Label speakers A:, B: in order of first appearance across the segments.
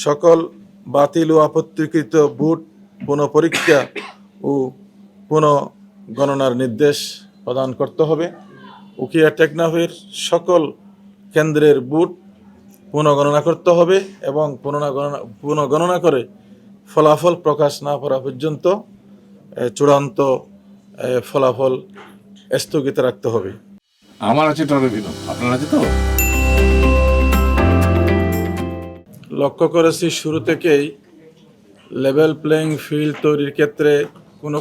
A: সকল বাতিল ও আপত্তিকৃত বুট পুনঃপরীক্ষা ও পুনঃগণনার নির্দেশ প্রদান করতে হবে। উখিয়া টেকনাফের সকল কেন্দ্রের বুট পুনঃগণনা করতে হবে এবং পুনঃগণনা করে ফলাফল প্রকাশ না করা পর্যন্ত চূড়ান্ত ফলাফল স্থগিত রাখতে হবে।
B: আমার আছে টরেভিনো, আপনার আছে তো?
A: লক্ষ্য করেছি শুরু থেকেই লেভেল প্লেইং ফিল্ড তৈরির ক্ষেত্রে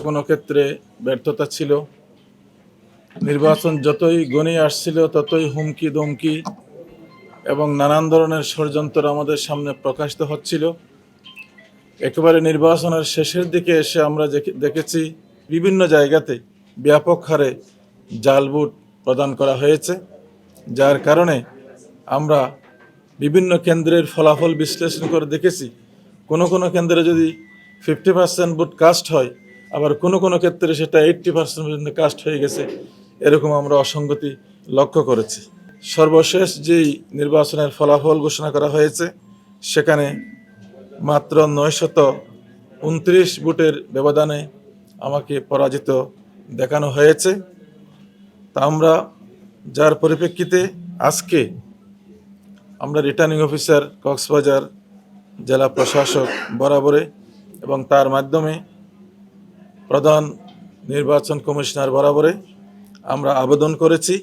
A: কোনো ক্ষেত্রে ব্যর্থতা ছিল। নির্বাচন যতই ঘনিয়ে আসছিল ততই হুমকি দমকি এবং নানান ধরনের ষড়যন্ত্র আমাদের সামনে প্রকাশিত হচ্ছিল। একেবারে নির্বাচনের শেষের দিকে এসে আমরা দেখেছি বিভিন্ন জায়গাতে ব্যাপক হারে জাল ভোট প্রদান করা হয়েছে, যার কারণে আমরা বিভিন্ন কেন্দ্রের ফলাফল বিশ্লেষণ করে দেখেছি কোনো কেন্দ্রে যদি 50% ভোট কাস্ট হয়, আবার কোনো ক্ষেত্রে সেটা 80% পর্যন্ত কাস্ট হয়ে গেছে। এরকম আমরা অসঙ্গতি লক্ষ্য করেছি। সর্বশেষ যেই নির্বাচনের ফলাফল ঘোষণা করা হয়েছে সেখানে মাত্র 929 ভোটের ব্যবধানে আমাকে পরাজিত দেখানো হয়েছে। তা আমরা যার পরিপ্রেক্ষিতে আজকে আমরা রিটার্নিং অফিসার কক্সবাজার জেলা প্রশাসক বরাবরে এবং তার মাধ্যমে প্রধান নির্বাচন কমিশনার বরাবরে আমরা আবেদন করেছি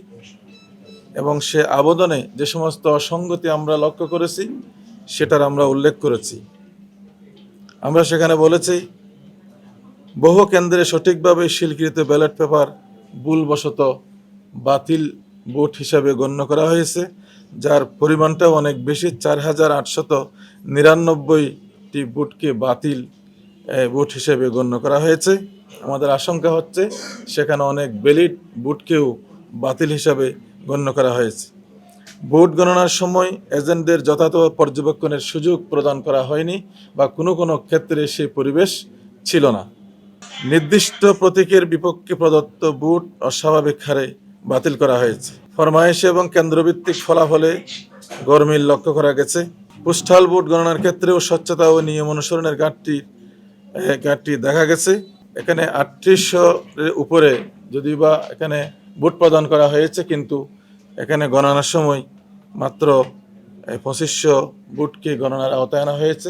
A: এবং সে আবেদনে যে সমস্ত অসঙ্গতি আমরা লক্ষ্য করেছি সেটার আমরা উল্লেখ করেছি। আমরা সেখানে বলেছি বহু কেন্দ্রে সঠিকভাবে স্বীকৃত ব্যালট পেপার ভুলবশত বাতিল ভোট হিসাবে গণ্য করা হয়েছে, যার পরিমাণটাও অনেক বেশি। 4899টি ভোটকে বাতিল ভোট হিসেবে গণ্য করা হয়েছে। আমাদের আশঙ্কা হচ্ছে সেখানে অনেক ভ্যালিড ভোটকেও বাতিল হিসাবে গণ্য করা হয়েছে। ভোট গণনার সময় এজেন্টদের যথাযথ পর্যবেক্ষণের সুযোগ প্রদান করা হয়নি বা কোনো ক্ষেত্রে সেই পরিবেশ ছিল না। নির্দিষ্ট প্রতীকের বিপক্ষে প্রদত্ত ভোট অস্বাভাবিক হারে বাতিল করা হয়েছে। ফরমায়েশি এবং কেন্দ্রভিত্তিক ফলাফলে গরমিল লক্ষ্য করা গেছে। পোস্টাল ভোট গণনার ক্ষেত্রেও স্বচ্ছতা ও নিয়ম অনুসরণের ঘাটতি দেখা গেছে। এখানে 3800-এর উপরে যদিও বা এখানে ভোট প্রদান করা হয়েছে, কিন্তু এখানে গণনার সময় মাত্র 2500 ভোটকে গণনার আওতায় আনা হয়েছে।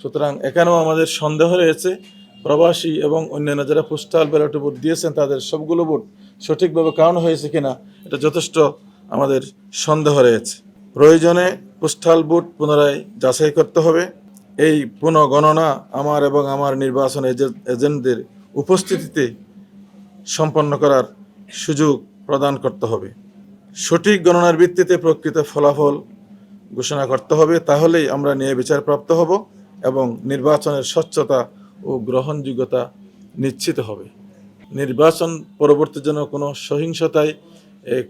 A: সুতরাং এখানেও আমাদের সন্দেহ রয়েছে প্রবাসী এবং অন্যান্য যারা পোস্টাল ব্যালটে ভোট দিয়েছেন তাদের সবগুলো ভোট সঠিকভাবে কাউন্ট হয়েছে কিনা এটা যথেষ্ট আমাদের সন্দেহ রয়েছে। প্রয়োজনে পোস্টাল ভোট পুনরায় যাচাই করতে হবে। এই পুনঃগণনা আমার এবং আমার নির্বাচন এজেন্টদের উপস্থিতিতে সম্পন্ন করার সুযোগ প্রদান করতে হবে। সঠিক গণনার ভিত্তিতে প্রকৃত ফলাফল ঘোষণা করতে হবে, তাহলেই আমরা ন্যায় বিচারপ্রাপ্ত হব এবং নির্বাচনের স্বচ্ছতা ও গ্রহণযোগ্যতা নিশ্চিত হবে। নির্বাচন পরবর্তী যেন কোনো সহিংসতায়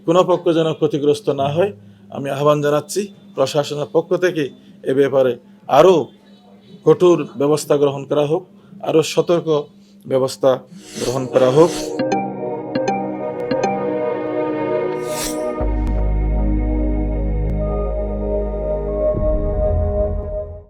A: কোনো পক্ষ যেন ক্ষতিগ্রস্ত না হয় আমি আহ্বান জানাচ্ছি। প্রশাসনের পক্ষ থেকে এ ব্যাপারে আরও কঠোর ব্যবস্থা গ্রহণ করা হোক, আরও সতর্ক ব্যবস্থা গ্রহণ করা হোক।